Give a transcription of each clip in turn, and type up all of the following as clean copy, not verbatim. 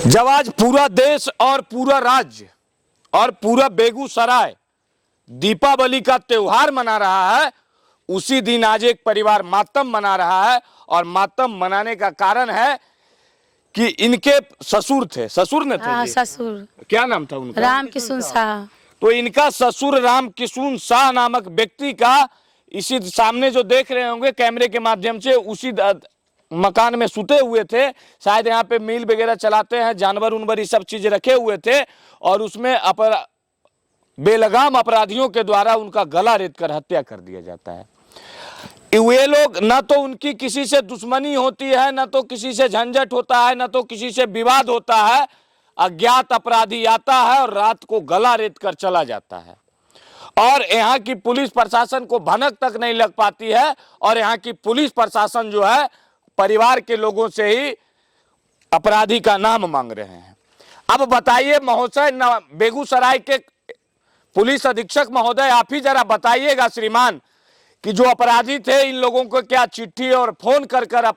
जब आज पूरा देश और पूरा राज्य और पूरा बेगूसराय दीपावली का त्योहार मना रहा है, उसी दिन आज एक परिवार मातम मना रहा है। और मातम मनाने का कारण है कि इनके ससुर थे, ससुर ने थे हाँ, जी? ससुर क्या नाम था उनका? राम किशुन शाह। तो इनका ससुर राम किशुन शाह नामक व्यक्ति का इसी सामने जो देख रहे होंगे कैमरे के माध्यम से, उसी मकान में सुते हुए थे। शायद यहाँ पे मिल वगैरह चलाते हैं, जानवर उनवर ये सब चीज रखे हुए थे और उसमें बेलगाम अपराधियों के द्वारा उनका गला रेत कर हत्या कर दिया जाता है। वे लोग न तो उनकी किसी से दुश्मनी होती है, न तो किसी से झंझट होता है, न तो किसी से विवाद होता है। अज्ञात अपराधी आता है और रात को गला रेत कर चला जाता है और यहाँ की पुलिस प्रशासन को भनक तक नहीं लग पाती है। और यहाँ की पुलिस प्रशासन जो है परिवार के लोगों से ही अपराधी का नाम मांग रहे हैं। अब बताइए महोदय, बेगूसराय के पुलिस अधीक्षक महोदय, आप ही जरा बताइएगा श्रीमान कि जो अपराधी थे इन लोगों को क्या चिट्ठी और फोन कर कर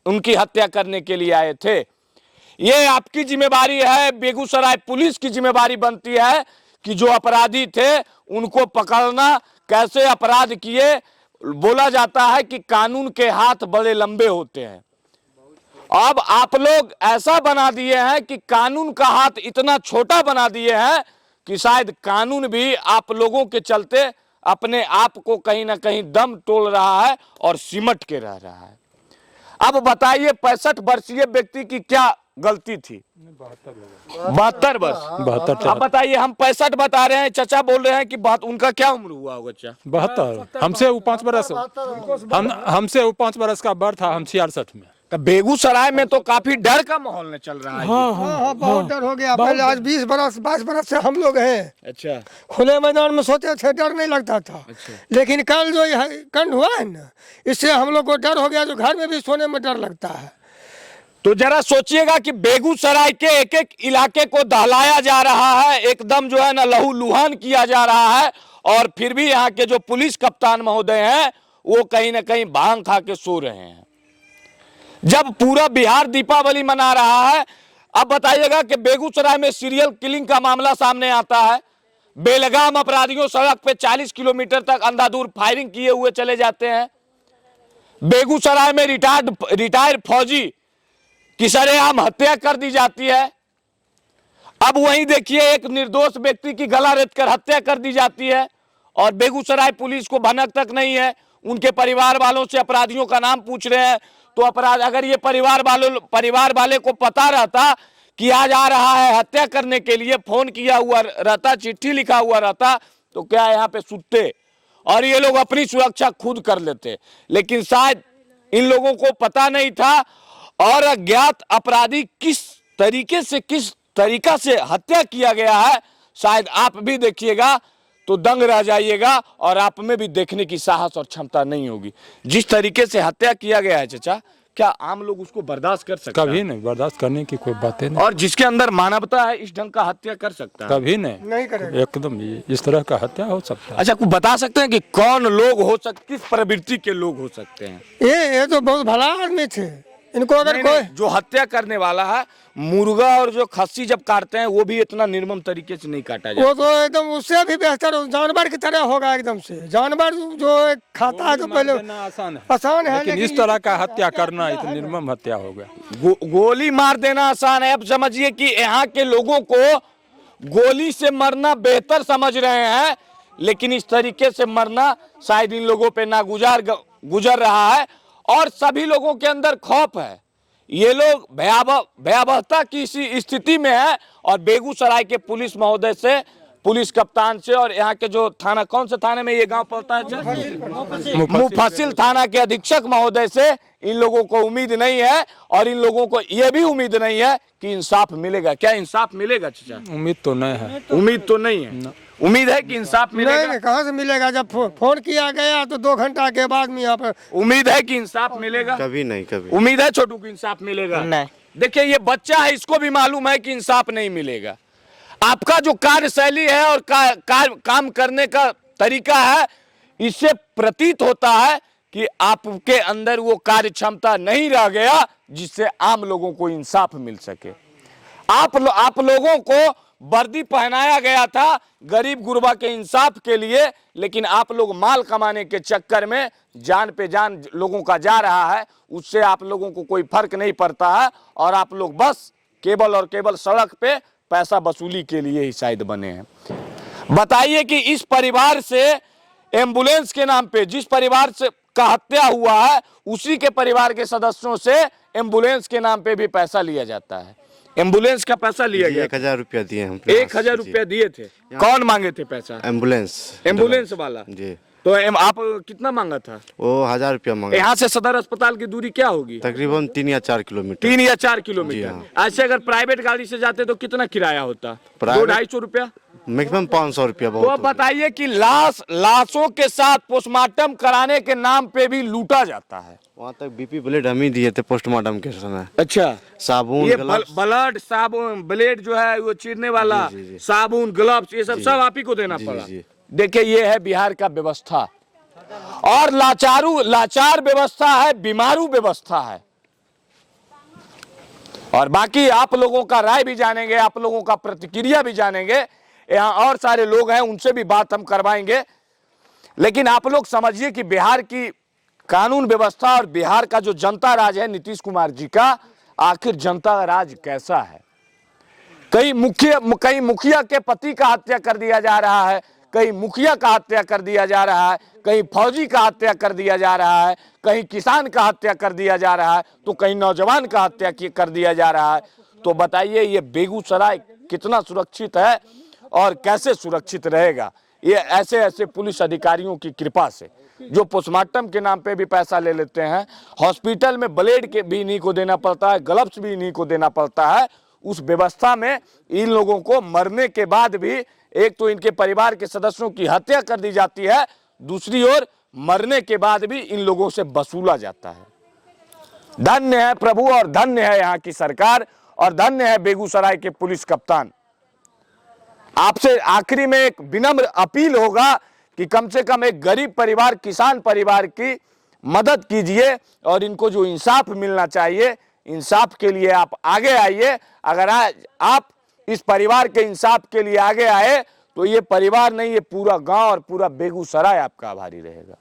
उनकी हत्या करने के लिए आए थे? ये आपकी जिम्मेवारी है, बेगूसराय पुलिस की जिम्मेवारी बनती है कि जो अपराधी थे उनको पकड़ना। कैसे अपराध किए? बोला जाता है कि कानून के हाथ बड़े लंबे होते हैं। अब आप लोग ऐसा बना दिए हैं कि कानून का हाथ इतना छोटा बना दिए हैं कि शायद कानून भी आप लोगों के चलते अपने आप को कहीं ना कहीं दम तोड़ रहा है और सिमट के रह रहा है। अब बताइए 65 वर्षीय व्यक्ति की क्या गलती थी? 72 वर्ष। 72। अब बताइए, हम 65 बता रहे हैं, चचा बोल रहे हैं कि बात उनका क्या उम्र हुआ होगा? चचा 72। हमसे वो 5 बरस हमसे वो 5 बरस का बड़ था। हम 66 में। तो बेगूसराय में तो काफी डर का माहौल न चल रहा है। हाँ, बहुत डर हो गया। पहले आज 20 बरस 22 बरस से हम लोग हैं। अच्छा, खुले मैदान में सोते थे, डर नहीं लगता था। लेकिन कल जो यह कांड हुआ है ना, इससे हम लोग को डर हो गया, जो घर में भी सोने में डर लगता है। तो जरा सोचिएगा कि बेगूसराय के एक एक इलाके को दहलाया जा रहा है, एकदम जो है ना लहू लुहान किया जा रहा है। और फिर भी यहाँ के जो पुलिस कप्तान महोदय हैं वो कहीं ना कहीं भांग खा के सो रहे हैं, जब पूरा बिहार दीपावली मना रहा है। अब बताइएगा कि बेगूसराय में सीरियल किलिंग का मामला सामने आता है। बेलगाम अपराधियों सड़क पे 40 किलोमीटर तक अंधाधुंध फायरिंग किए हुए चले जाते हैं। बेगूसराय में रिटायर्ड फौजी की सरेआम हत्या कर दी जाती है। अब वहीं देखिए एक निर्दोष व्यक्ति की गला रेत कर हत्या कर दी जाती है और बेगूसराय पुलिस को भनक तक नहीं है। उनके परिवार वालों से अपराधियों का नाम पूछ रहे हैं तो अपराध, अगर ये परिवार वाले को पता रहता कि आज आ रहा है हत्या करने के लिए, फोन किया हुआ रहता, चिट्ठी लिखा हुआ रहता, तो क्या यहाँ पे सुनते और ये लोग अपनी सुरक्षा खुद कर लेते। लेकिन शायद इन लोगों को पता नहीं था और अज्ञात अपराधी किस तरीका से हत्या किया गया है, शायद आप भी देखिएगा तो दंग रह जाइएगा और आप में भी देखने की साहस और क्षमता नहीं होगी। जिस तरीके से हत्या किया गया है चचा, क्या आम लोग उसको बर्दाश्त कर सकते हैं? कभी नहीं, बर्दाश्त करने की कोई बात नहीं। और जिसके अंदर मानवता है इस ढंग का हत्या कर सकता है? कभी नहीं करेगा। एकदम इस तरह का हत्या हो सकता है। अच्छा, कुछ बता सकते हैं कि कौन लोग हो सकते, किस प्रवृत्ति के लोग हो सकते हैं? ये तो बहुत भला आदमी थे। इनको अगर कोई जो हत्या करने वाला है, मुर्गा और जो खस्सी जब काटते हैं वो भी इतना निर्मम तरीके से नहीं काटा जाता। वो तो एकदम उससे भी बेहतर जानवर की तरह होगा एकदम से। जानवर जो खाता है तो पहले आसान है, लेकिन इस तरह का हत्या करना इतना निर्मम हत्या हो गया। गोली मार देना आसान है। अब समझिए कि यहाँ के लोगों को गोली से मरना बेहतर समझ रहे हैं, लेकिन इस तरीके से मरना शायद इन लोगों पे ना गुजर रहा है और सभी लोगों के अंदर खौफ है। ये लोग भयावहता की इसी स्थिति में है और बेगूसराय के पुलिस महोदय से, पुलिस कप्तान से और यहाँ के जो थाना, कौन से थाने में ये गांव पड़ता है? मुफस्सिल थाना के अधीक्षक महोदय से इन लोगों को उम्मीद नहीं है और इन लोगों को ये भी उम्मीद नहीं है कि इंसाफ मिलेगा। क्या इंसाफ मिलेगा चचा? उम्मीद तो नहीं है। उम्मीद तो नहीं है। उम्मीद है कि इंसाफ मिलेगा? नहीं, कहाँ से मिलेगा? जब फोन किया गया तो 2 घंटा के बाद में यहाँ पर उम्मीद है कि इंसाफ मिलेगा? कभी नहीं, कभी उम्मीद है छोटू की इंसाफ मिलेगा? नहीं। देखिए ये बच्चा है, इसको भी मालूम है कि इंसाफ नहीं मिलेगा। आपका जो कार्यशैली है और काम करने का तरीका है, इससे प्रतीत होता है कि आपके अंदर वो कार्य क्षमता नहीं रह गया जिससे आम लोगों को इंसाफ मिल सके। आप लोगों को वर्दी पहनाया गया था गरीब गुरबा के इंसाफ के लिए, लेकिन आप लोग माल कमाने के चक्कर में जान पे जान लोगों का जा रहा है, उससे आप लोगों को कोई फर्क नहीं पड़ता है और आप लोग बस केवल और केवल सड़क पे पैसा वसूली के लिए ही शायद बने हैं। बताइए कि इस परिवार से एम्बुलेंस के नाम पे जिस परिवार से का हत्या हुआ है उसी के परिवार के सदस्यों से एम्बुलेंस के नाम पे भी पैसा लिया जाता है। एम्बुलेंस का पैसा लिया गया, 1000 रुपया दिए हम। 1000 रुपया दिए थे। कौन मांगे थे पैसा? एम्बुलेंस वाला जी। तो आप कितना मांगा था? वो 1000 रुपया मांगा। यहाँ से सदर अस्पताल की दूरी क्या होगी? तकरीबन 3 या 4 किलोमीटर। 3 या 4 किलोमीटर। हाँ। ऐसे अगर प्राइवेट गाड़ी से जाते तो कितना किराया होता? 200-250 रुपया, मैक्सिमम 500 रुपया। तो अब बताइए कि लाशों के साथ पोस्टमार्टम कराने के नाम पे भी लूटा जाता है। वहाँ तक BP ब्लेड हम ही दिए थे पोस्टमार्टम के समय। अच्छा, साबुन, ये ग्लव्स। ब्लड, साबुन, ब्लेड जो है वो चीरने वाला, जी। साबुन, ग्लव्स, ये सब आप ही को देना पड़ा। जी। देखिए ये है बिहार का व्यवस्था, और लाचार व्यवस्था है, बीमारू व्यवस्था है। और बाकी आप लोगों का राय भी जानेंगे, आप लोगों का प्रतिक्रिया भी जानेंगे। यहाँ और सारे लोग हैं, उनसे भी बात हम करवाएंगे। लेकिन आप लोग समझिए कि बिहार की कानून व्यवस्था और बिहार का जो जनता राज है नीतीश कुमार जी का, आखिर जनता राज कैसा है। कई मुखिया के पति का हत्या कर दिया जा रहा है, कहीं मुखिया का हत्या कर दिया जा रहा है, कहीं फौजी का हत्या कर दिया जा रहा है, कहीं किसान का हत्या कर दिया जा रहा है, तो कहीं नौजवान का हत्या कर दिया जा रहा है। तो बताइए ये बेगूसराय कितना सुरक्षित है और कैसे सुरक्षित रहेगा? ये ऐसे पुलिस अधिकारियों की कृपा से, जो पोस्टमार्टम के नाम पे भी पैसा ले लेते हैं, हॉस्पिटल में ब्लेड के भी इन्हीं को देना पड़ता है, ग्लव्स भी इन्हीं को देना पड़ता है। उस व्यवस्था में इन लोगों को मरने के बाद भी एक तो इनके परिवार के सदस्यों की हत्या कर दी जाती है, दूसरी ओर मरने के बाद भी इन लोगों से वसूला जाता है। धन्य है प्रभु और धन्य है यहाँ की सरकार और धन्य है बेगूसराय के पुलिस कप्तान। आपसे आखिरी में एक विनम्र अपील होगा कि कम से कम एक गरीब परिवार, किसान परिवार की मदद कीजिए और इनको जो इंसाफ मिलना चाहिए, इंसाफ के लिए आप आगे आइए। अगर आज आप इस परिवार के इंसाफ के लिए आगे आए तो ये परिवार नहीं, ये पूरा गांव और पूरा बेगूसराय आपका आभारी रहेगा।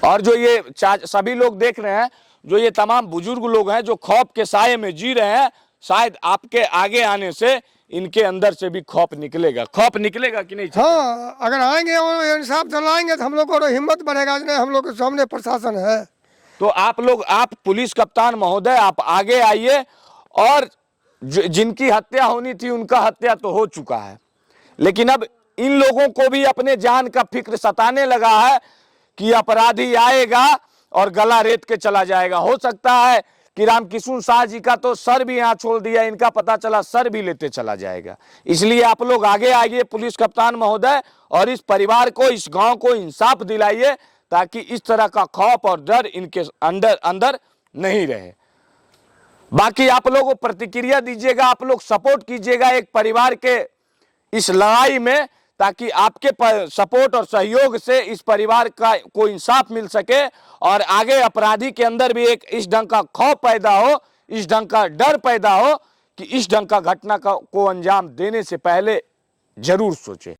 और जो ये सभी लोग देख रहे हैं, जो ये तमाम बुजुर्ग लोग हैं जो खौफ के साये में जी रहे हैं, शायद आपके आगे आने से इनके अंदर से भी खौफ निकलेगा। खौफ निकलेगा कि नहीं? हाँ, अगर आएंगे और इंसाफ दिलाएंगे तो हम लोग को हिम्मत बढ़ेगा। नहीं, हम लोग के सामने प्रशासन है। तो आप पुलिस कप्तान महोदय, आप आगे आइए और जिनकी हत्या होनी थी उनका हत्या तो हो चुका है, लेकिन अब इन लोगों को भी अपने जान का फिक्र सताने लगा है कि अपराधी आएगा और गला रेत के चला जाएगा। हो सकता है कि रामकिशुन शाह जी का तो सर भी यहाँ छोड़ दिया, इनका पता चला सर भी लेते चला जाएगा। इसलिए आप लोग आगे आइए पुलिस कप्तान महोदय और इस परिवार को, इस गांव को इंसाफ दिलाइए ताकि इस तरह का खौफ और डर इनके अंदर नहीं रहे। बाकी आप लोग प्रतिक्रिया दीजिएगा, आप लोग सपोर्ट कीजिएगा एक परिवार के इस लड़ाई में, ताकि आपके सपोर्ट और सहयोग से इस परिवार का को इंसाफ मिल सके और आगे अपराधी के अंदर भी एक इस ढंग का खौफ पैदा हो, इस ढंग का डर पैदा हो कि इस ढंग का घटना को अंजाम देने से पहले जरूर सोचे।